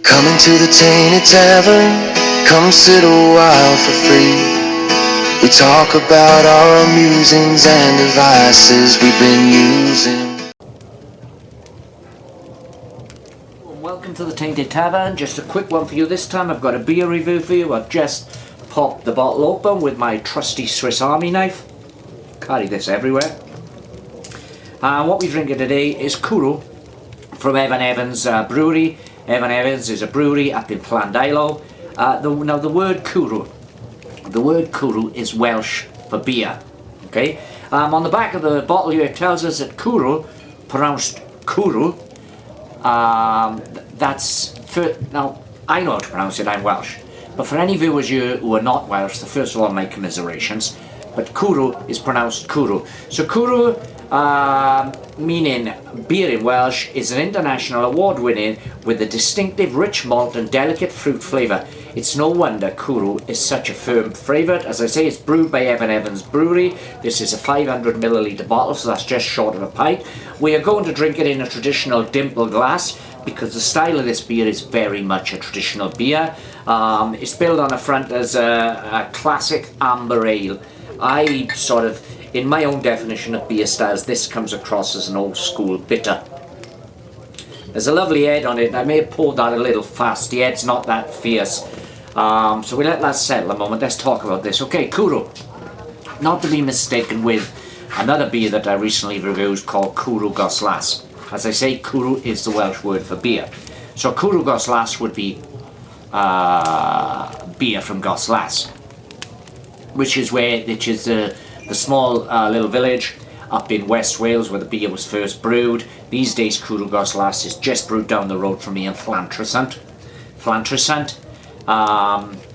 Coming to the Tainted Tavern, come sit a while for free. We talk about our musings and devices we've been using. Welcome to the Tainted Tavern. Just a quick one for you this time. I've got a beer review for you. I've just popped the bottle open with my trusty Swiss Army knife. Carry this everywhere. What we're drinking today is Cwrw from Evan Evans Brewery. Evan Evans is a brewery up in Llandilo. Now the word Cwrw is Welsh for beer. Okay. On the back of the bottle here it tells us that Cwrw, pronounced Cwrw, now I know how to pronounce it, I'm Welsh, but for any viewers here who are not Welsh, first of all my commiserations, but Cwrw is pronounced Cwrw. So Cwrw, meaning beer in Welsh, is an international award winning with a distinctive rich malt and delicate fruit flavour. It's no wonder Cwrw is such a firm favourite. As I say, it's brewed by Evan Evans Brewery. This is a 500ml bottle, so that's just short of a pint. We are going to drink it in a traditional dimple glass because the style of this beer is very much a traditional beer. It's billed on the front as a classic amber ale. I sort of, in my own definition of beer styles, this comes across as an old school bitter. There's a lovely head on it. I may have poured that a little fast. The head's not that fierce. So we let that settle a moment. Let's talk about this. Okay, Cwrw. Not to be mistaken with another beer that I recently reviewed called Cwrw Goslas. As I say, Cwrw is the Welsh word for beer. So Cwrw Goslas would be beer from Goslas, which is the small little village up in West Wales where the beer was first brewed. These days Cwrw Goslas is just brewed down the road from me in Llantrisant.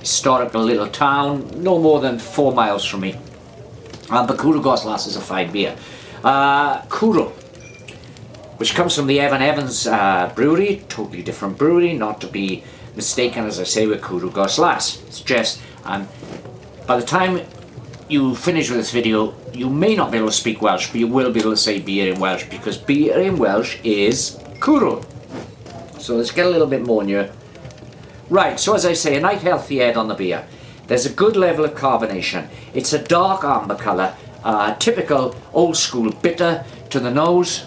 Historical little town, no more than 4 miles from me. But Cwrw Goslas is a fine beer. Cwrw, which comes from the Evan Evans Brewery, totally different brewery, not to be mistaken, as I say, with Cwrw Goslas. It's just, by the time you finish with this video, you may not be able to speak Welsh, but you will be able to say beer in Welsh, because beer in Welsh is Cwrw. So let's get a little bit more in here. Right, so as I say, a nice healthy head on the beer. There's a good level of carbonation. It's a dark amber colour, typical old school bitter to the nose.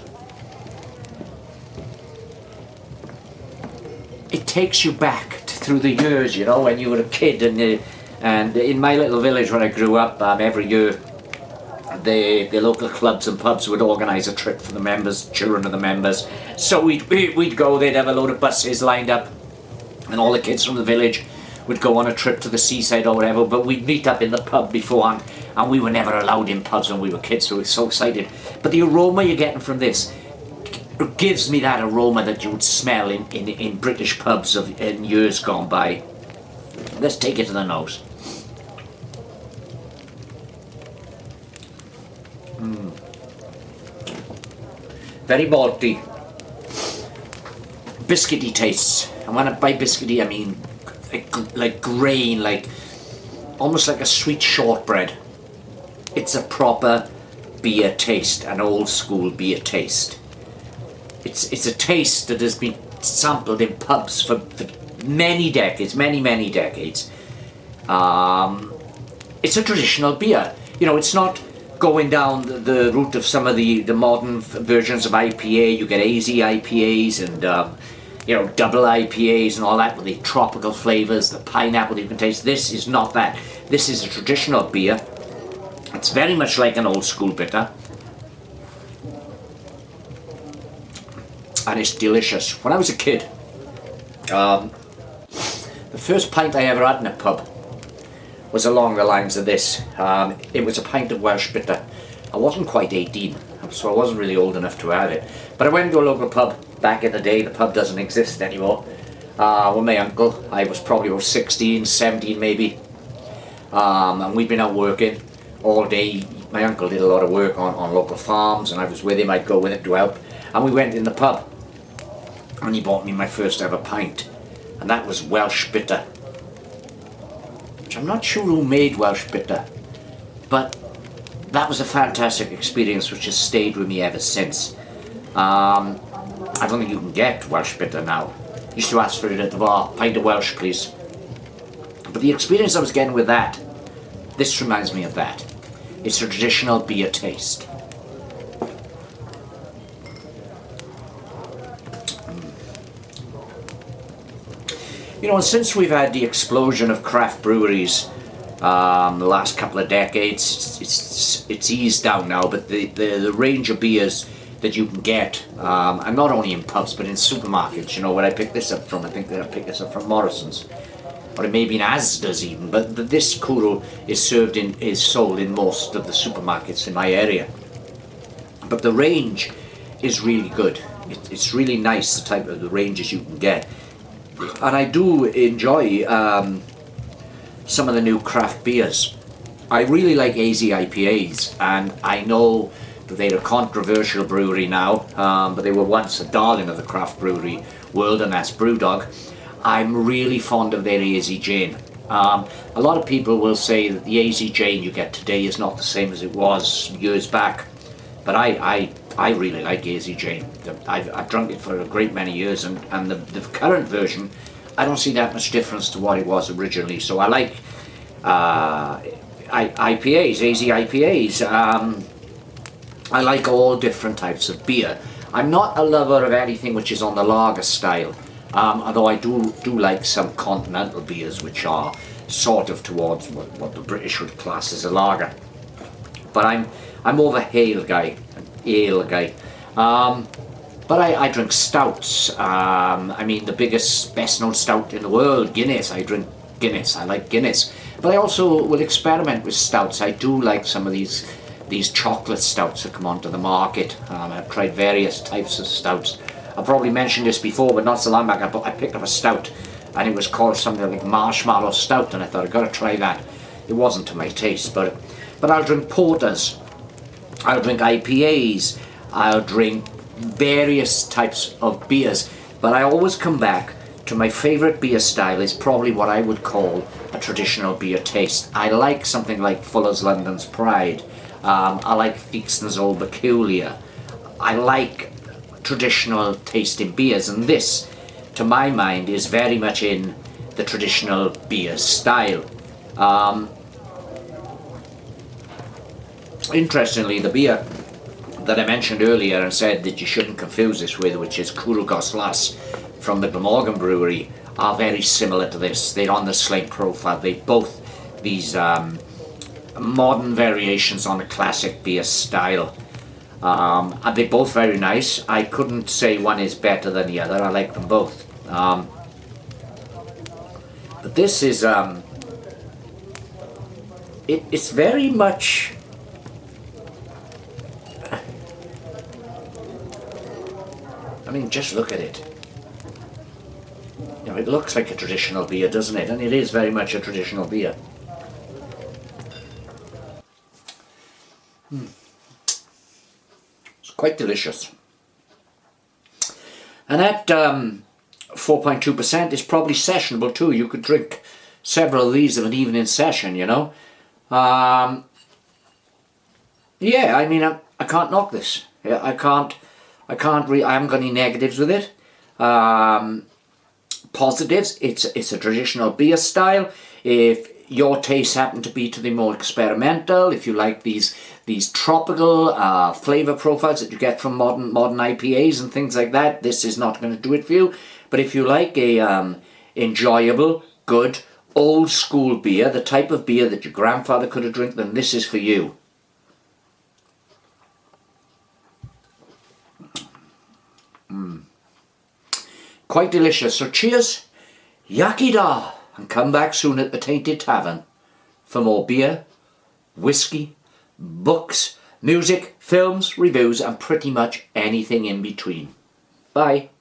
It takes you back through the years, you know, when you were a kid, and in my little village where I grew up, every year the local clubs and pubs would organise a trip for the members, children of the members. So we'd go, they'd have a load of buses lined up, and all the kids from the village would go on a trip to the seaside or whatever, but we'd meet up in the pub beforehand, and we were never allowed in pubs when we were kids, so we were so excited. But the aroma you're getting from this, it gives me that aroma that you would smell in British pubs in years gone by. Let's take it to the nose. Very malty, biscuity tastes, and when by biscuity I mean like grain, almost like a sweet shortbread. It's a proper beer taste, an old school beer taste. It's a taste that has been sampled in pubs for many decades, many decades. It's a traditional beer. You know, it's not going down the route of some of the modern versions of IPA. You get AZ IPAs and double IPAs and all that with the tropical flavours, the pineapple you can taste. This is not that. This is a traditional beer. It's very much like an old school bitter, and it's delicious. When I was a kid, the first pint I ever had in a pub was along the lines of this. It was a pint of Welsh bitter. I wasn't quite 18, so I wasn't really old enough to have it. But I went to a local pub back in the day. The pub doesn't exist anymore. With my uncle. I was probably about 16, 17 maybe. And we'd been out working all day. My uncle did a lot of work on local farms, and I was with him. I'd go with him to help. And we went in the pub, and he bought me my first ever pint. And that was Welsh bitter. Which I'm not sure who made Welsh bitter, but that was a fantastic experience which has stayed with me ever since. I don't think you can get Welsh bitter now. Used to ask for it at the bar, pint of Welsh please. But the experience I was getting with that, this reminds me of that. It's a traditional beer taste. You know, and since we've had the explosion of craft breweries the last couple of decades, it's eased down now, but the range of beers that you can get, and not only in pubs but in supermarkets, you know, where I picked this up from, I think that I picked this up from Morrison's, or it may be in Asda's even, but this Kuro is sold in most of the supermarkets in my area. But the range is really good. It's really nice, the type of the ranges you can get. And I do enjoy some of the new craft beers. I really like AZ IPAs, and I know that they're a controversial brewery now, but they were once a darling of the craft brewery world, and that's Brewdog. I'm really fond of their AZ Jane. A lot of people will say that the AZ Jane you get today is not the same as it was years back, but I really like AZ Jane. I've drunk it for a great many years, and the current version, I don't see that much difference to what it was originally. So I like IPAs, AZ IPAs. I like all different types of beer. I'm not a lover of anything which is on the lager style, although I do like some continental beers which are sort of towards what the British would class as a lager. But I'm more of a ale guy. But I drink stouts. I mean, the best known stout in the world, Guinness. I drink Guinness. I like Guinness. But I also will experiment with stouts. I do like some of these chocolate stouts that come onto the market. I've tried various types of stouts. I probably mentioned this before, but not so long back. I picked up a stout, and it was called something like marshmallow stout, and I thought I've got to try that. It wasn't to my taste, but I'll drink porters. I'll drink IPAs. I'll drink various types of beers, but I always come back to my favourite beer style is probably what I would call a traditional beer taste. I like something like Fuller's London's Pride. I like Theakston's Old Peculiar. I like traditional tasting beers, and this, to my mind, is very much in the traditional beer style. Interestingly, the beer that I mentioned earlier and said that you shouldn't confuse this with, which is Cwrw Goslas from the Glamorgan Brewery, are very similar to this. They're on the slate profile. They both these modern variations on a classic beer style. And they're both very nice. I couldn't say one is better than the other. I like them both. But this is it's very much. I mean, just look at it. You know, it looks like a traditional beer, doesn't it? And it is very much a traditional beer. It's quite delicious. And at 4.2% is probably sessionable too. You could drink several of these of an evening session, you know. Yeah, I mean, I can't knock this. I haven't got any negatives with it. Positives, it's a traditional beer style. If your tastes happen to be to the more experimental, if you like these tropical flavour profiles that you get from modern IPAs and things like that, this is not going to do it for you. But if you like a enjoyable, good, old school beer, the type of beer that your grandfather could have drank, then this is for you. Quite delicious. So cheers, yaki da, and come back soon at the Tainted Tavern for more beer, whiskey, books, music, films, reviews, and pretty much anything in between. Bye.